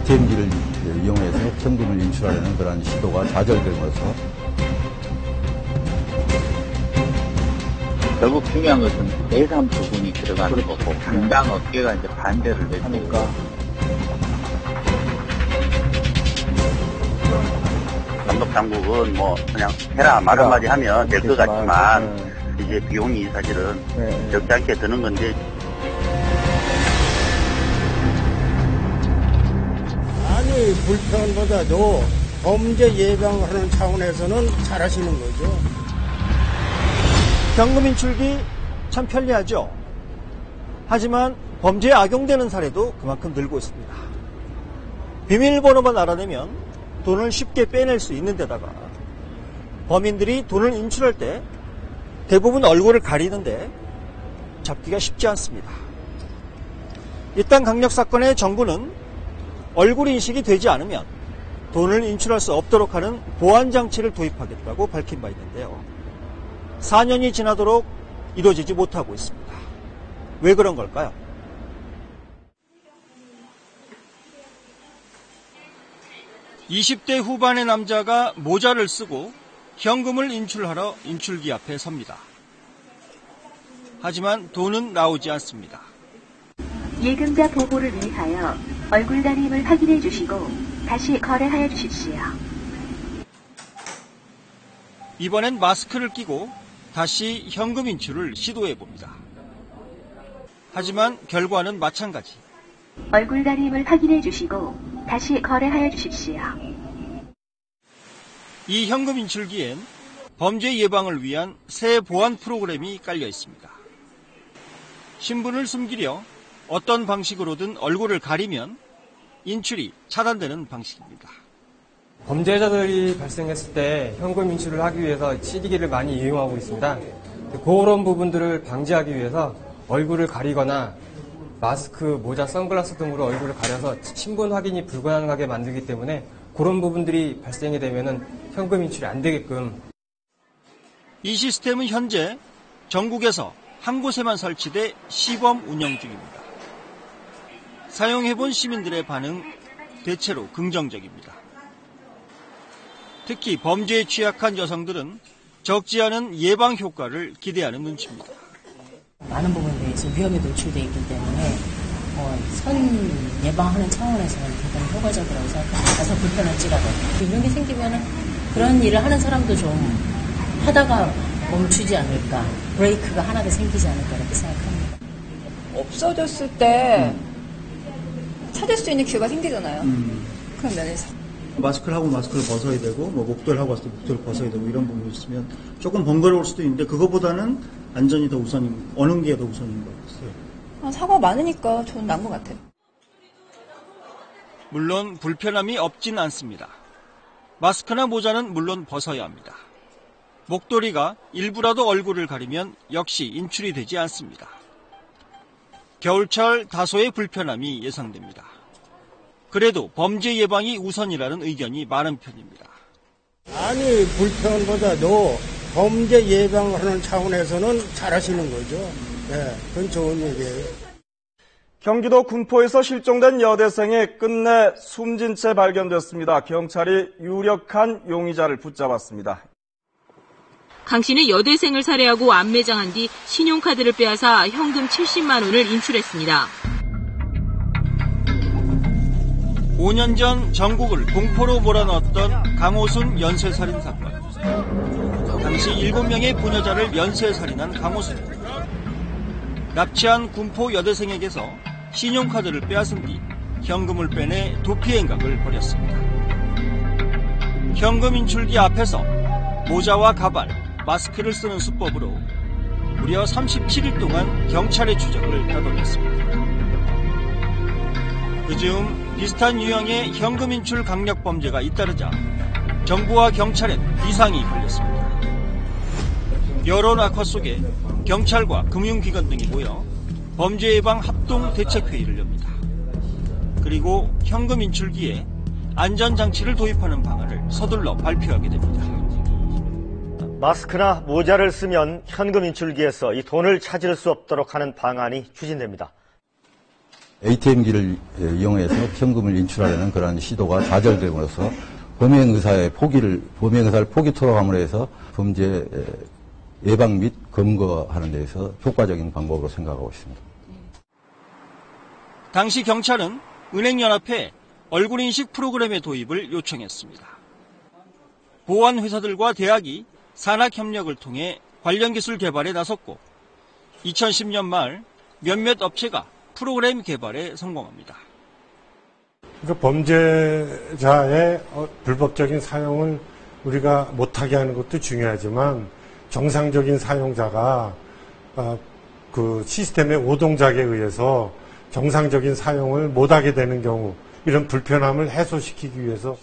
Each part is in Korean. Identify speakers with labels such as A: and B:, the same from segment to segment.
A: ATM기를 이용해서 현금을 인출하려는 그런 시도가 좌절된 것으로.
B: 결국 중요한 것은 예산 부분이 들어가는 거고 당장 업계가 이제 반대를 내니까
C: 감독 당국은 뭐 그냥 해라 말 한마디 하면 될 것 같지만 이제 비용이 사실은 적지 않게 드는 건데.
D: 아니 불편보다도 범죄 예방하는 차원에서는 잘하시는 거죠.
E: 현금 인출기 참 편리하죠. 하지만 범죄에 악용되는 사례도 그만큼 늘고 있습니다. 비밀번호만 알아내면 돈을 쉽게 빼낼 수 있는 데다가 범인들이 돈을 인출할 때 대부분 얼굴을 가리는데 잡기가 쉽지 않습니다. 이딴 강력사건의 정부는 얼굴 인식이 되지 않으면 돈을 인출할 수 없도록 하는 보안장치를 도입하겠다고 밝힌 바 있는데요. 4년이 지나도록 이루어지지 못하고 있습니다. 왜 그런 걸까요? (20대) 후반의 남자가 모자를 쓰고 현금을 인출하러 인출기 앞에 섭니다. 하지만 돈은 나오지 않습니다.
F: 예금자 보호를 위하여 얼굴 가림을 확인해 주시고 다시 거래하여 주십시오.
E: 이번엔 마스크를 끼고 다시 현금 인출을 시도해 봅니다. 하지만 결과는 마찬가지.
F: 얼굴 가림을 확인해 주시고 다시 거래하여 주십시오.
E: 이 현금 인출기엔 범죄 예방을 위한 새 보안 프로그램이 깔려 있습니다. 신분을 숨기려 어떤 방식으로든 얼굴을 가리면 인출이 차단되는 방식입니다.
G: 범죄자들이 발생했을 때 현금 인출을 하기 위해서 CD기를 많이 이용하고 있습니다. 그런 부분들을 방지하기 위해서 얼굴을 가리거나 마스크, 모자, 선글라스 등으로 얼굴을 가려서 신분 확인이 불가능하게 만들기 때문에 그런 부분들이 발생이 되면 현금 인출이 안 되게끔.
E: 이 시스템은 현재 전국에서 한 곳에만 설치돼 시범 운영 중입니다. 사용해본 시민들의 반응 대체로 긍정적입니다. 특히 범죄에 취약한 여성들은 적지 않은 예방 효과를 기대하는 눈치입니다.
H: 많은 부분에 대해서 위험에 노출되어 있기 때문에 선 예방하는 차원에서는 대단히 효과적이라고 생각합니다. 가서 불편할지라도 이런 게 생기면 그런 일을 하는 사람도 좀 하다가 멈추지 않을까, 브레이크가 하나 더 생기지 않을까 이렇게 생각합니다.
I: 없어졌을 때 찾을 수 있는 기회가 생기잖아요. 그런 면에서.
J: 마스크를 하고 마스크를 벗어야 되고, 뭐 목도를 하고 왔을 때 목도를 벗어야 되고 이런 부분이 있으면 조금 번거로울 수도 있는데 그거보다는 안전이 더 우선인, 어느 게 더 우선인 것 같아요.
I: 사고가 많으니까 저는 나은 것 같아요.
E: 물론 불편함이 없진 않습니다. 마스크나 모자는 물론 벗어야 합니다. 목도리가 일부라도 얼굴을 가리면 역시 인출이 되지 않습니다. 겨울철 다소의 불편함이 예상됩니다. 그래도 범죄 예방이 우선이라는 의견이 많은 편입니다.
D: 아니 불편보다도 범죄 예방하는 차원에서는 잘하시는 거죠. 네, 그건 좋은 얘기예요.
K: 경기도 군포에서 실종된 여대생이 끝내 숨진 채 발견됐습니다. 경찰이 유력한 용의자를 붙잡았습니다.
L: 강 씨는 여대생을 살해하고 암매장한 뒤 신용카드를 빼앗아 현금 70만 원을 인출했습니다.
E: 5년 전 전국을 공포로 몰아넣었던 강호순 연쇄살인 사건. 당시 7명의 부녀자를 연쇄살인한 강호순. 납치한 군포 여대생에게서 신용카드를 빼앗은 뒤 현금을 빼내 도피 행각을 벌였습니다. 현금 인출기 앞에서 모자와 가발, 마스크를 쓰는 수법으로 무려 37일 동안 경찰의 추적을 따돌렸습니다. 그중 비슷한 유형의 현금 인출 강력 범죄가 잇따르자 정부와 경찰엔 비상이 걸렸습니다. 여론 악화 속에 경찰과 금융기관 등이 모여 범죄 예방 합동 대책회의를 엽니다. 그리고 현금 인출기에 안전장치를 도입하는 방안을 서둘러 발표하게 됩니다.
M: 마스크나 모자를 쓰면 현금 인출기에서 이 돈을 찾을 수 없도록 하는 방안이 추진됩니다.
A: ATM기를 이용해서 현금을 인출하려는 그러한 시도가 좌절됨으로써 범행 의사를 포기토록 함으로 해서 범죄 예방 및 검거하는 데에서 효과적인 방법으로 생각하고 있습니다.
E: 당시 경찰은 은행연합회 얼굴인식 프로그램의 도입을 요청했습니다. 보안회사들과 대학이 산학협력을 통해 관련 기술 개발에 나섰고 2010년 말 몇몇 업체가 프로그램 개발에 성공합니다.
M: 그러니까 범죄자의 불법적인 사용을 우리가 못하게 하는 것도 중요하지만 정상적인 사용자가 그 시스템의 오동작에 의해서 정상적인 사용을 못하게 되는 경우 이런 불편함을 해소시키기 위해서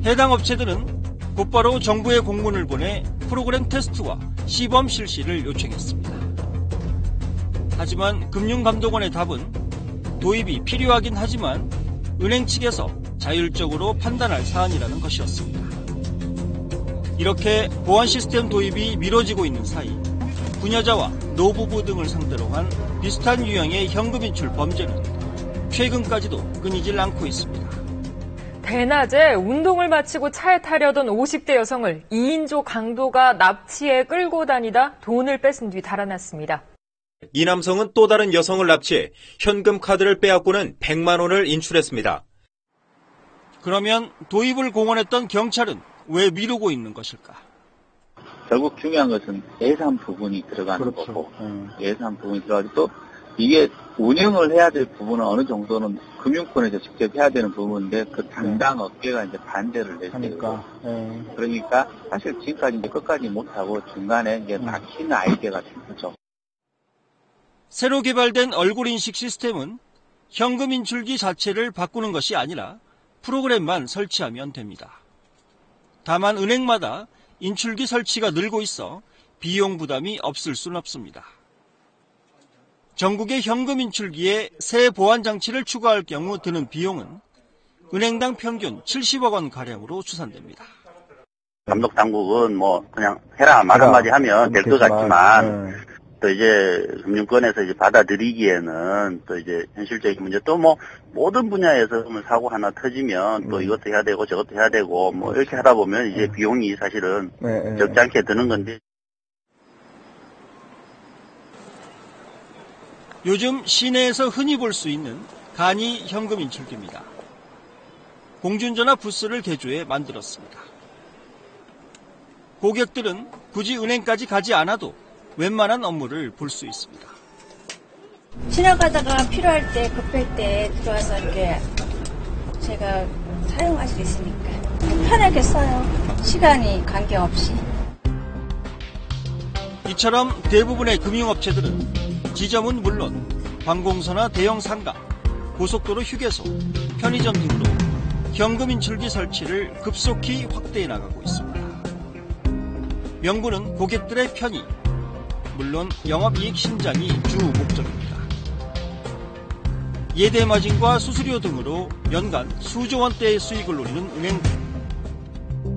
E: 해당 업체들은 곧바로 정부에 공문을 보내 프로그램 테스트와 시범 실시를 요청했습니다. 하지만 금융감독원의 답은 도입이 필요하긴 하지만 은행 측에서 자율적으로 판단할 사안이라는 것이었습니다. 이렇게 보안 시스템 도입이 미뤄지고 있는 사이 부녀자와 노부부 등을 상대로 한 비슷한 유형의 현금 인출 범죄는 최근까지도 끊이질 않고 있습니다.
N: 대낮에 운동을 마치고 차에 타려던 50대 여성을 2인조 강도가 납치해 끌고 다니다 돈을 뺏은 뒤 달아났습니다.
O: 이 남성은 또 다른 여성을 납치해 현금 카드를 빼앗고는 100만 원을 인출했습니다.
E: 그러면 도입을 공언했던 경찰은 왜 미루고 있는 것일까?
B: 결국 중요한 것은 예산 부분이 들어가는 거고 예산 부분이 들어가고 또 이게 운영을 해야 될 부분은 어느 정도는 금융권에서 직접 해야 되는 부분인데 그 담당 업계가 이제 반대를 내니까 그러니까 사실 지금까지 이제 끝까지 못하고 중간에 이제 막히는 아이디어가 된 거죠.
E: 새로 개발된 얼굴 인식 시스템은 현금 인출기 자체를 바꾸는 것이 아니라 프로그램만 설치하면 됩니다. 다만 은행마다 인출기 설치가 늘고 있어 비용 부담이 없을 수는 없습니다. 전국의 현금 인출기에 새 보안 장치를 추가할 경우 드는 비용은 은행당 평균 70억 원 가량으로 추산됩니다.
C: 감독 당국은 뭐 그냥 해라 말 한마디 하면 될 것 같지만 또 이제 금융권에서 이제 받아들이기에는 또 이제 현실적인 문제 또 뭐 모든 분야에서 사고 하나 터지면 또 이것도 해야 되고 저것도 해야 되고 뭐 이렇게 하다 보면 이제 비용이 사실은 적지 않게 드는 건데.
E: 요즘 시내에서 흔히 볼 수 있는 간이 현금 인출기입니다. 공중전화 부스를 개조해 만들었습니다. 고객들은 굳이 은행까지 가지 않아도 웬만한 업무를 볼 수 있습니다.
P: 지나가다가 필요할 때 급할 때 들어와서 이렇게 제가 사용할 수 있으니까 편하게 써요. 시간이 관계없이.
E: 이처럼 대부분의 금융업체들은 지점은 물론 관공서나 대형 상가, 고속도로 휴게소, 편의점 등으로 현금 인출기 설치를 급속히 확대해 나가고 있습니다. 명분은 고객들의 편의, 물론 영업이익 신장이 주 목적입니다. 예대 마진과 수수료 등으로 연간 수조 원대의 수익을 노리는 은행들.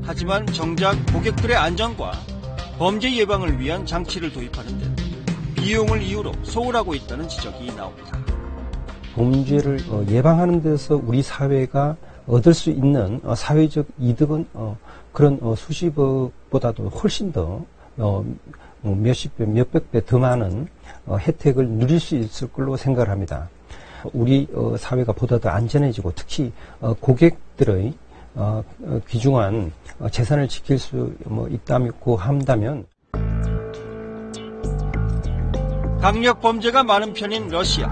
E: 하지만 정작 고객들의 안전과 범죄 예방을 위한 장치를 도입하는 데 비용을 이유로 소홀하고 있다는 지적이 나옵니다.
Q: 범죄를 예방하는 데서 우리 사회가 얻을 수 있는 사회적 이득은 그런 수십억보다도 훨씬 더 몇십 배, 몇백 배 더 많은 혜택을 누릴 수 있을 걸로 생각을 합니다. 우리 사회가 보다 더 안전해지고 특히 고객들의 귀중한 재산을 지킬 수 있다고 한다면
E: 강력 범죄가 많은 편인 러시아.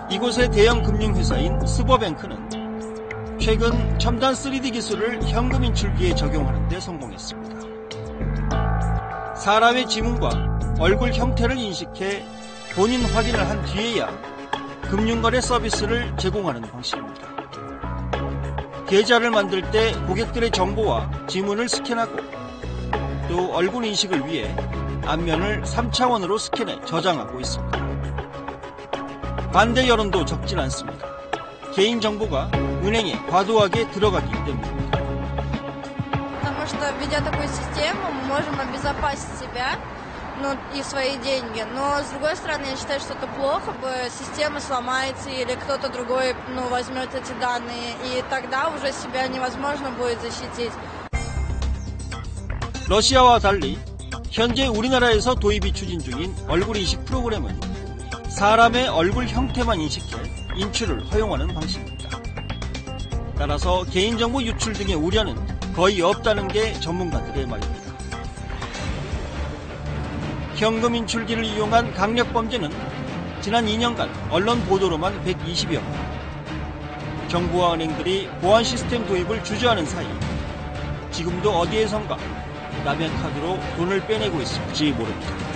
E: 이곳의 대형 금융회사인 스버뱅크는 최근 첨단 3D 기술을 현금 인출기에 적용하는 데 성공했습니다. 사람의 지문과 얼굴 형태를 인식해 본인 확인을 한 뒤에야 금융거래 서비스를 제공하는 방식입니다. 계좌를 만들 때 고객들의 정보와 지문을 스캔하고 또 얼굴 인식을 위해 앞면을 3차원으로 스캔해 저장하고 있습니다. 반대 여론도 적진 않습니다. 개인정보가 은행에 과도하게 들어가기 때문입니다.
R: Потому что, введя такую систему, мы можем обезопасить себя и свои деньги. Но, с другой стороны, я считаю, что это плохо, система сломается или кто-то другой возьмет эти данные, и тогда уже себя невозможно будет защитить.
E: 러시아와 달리 현재 우리나라에서 도입이 추진 중인 얼굴 인식 프로그램은 사람의 얼굴 형태만 인식해 인출을 허용하는 방식입니다. 따라서 개인정보 유출 등의 우려는 거의 없다는 게 전문가들의 말입니다. 현금 인출기를 이용한 강력범죄는 지난 2년간 언론 보도로만 120여 건. 정부와 은행들이 보안 시스템 도입을 주저하는 사이 지금도 어디에선가 남의 카드로 돈을 빼내고 있을지 모릅니다.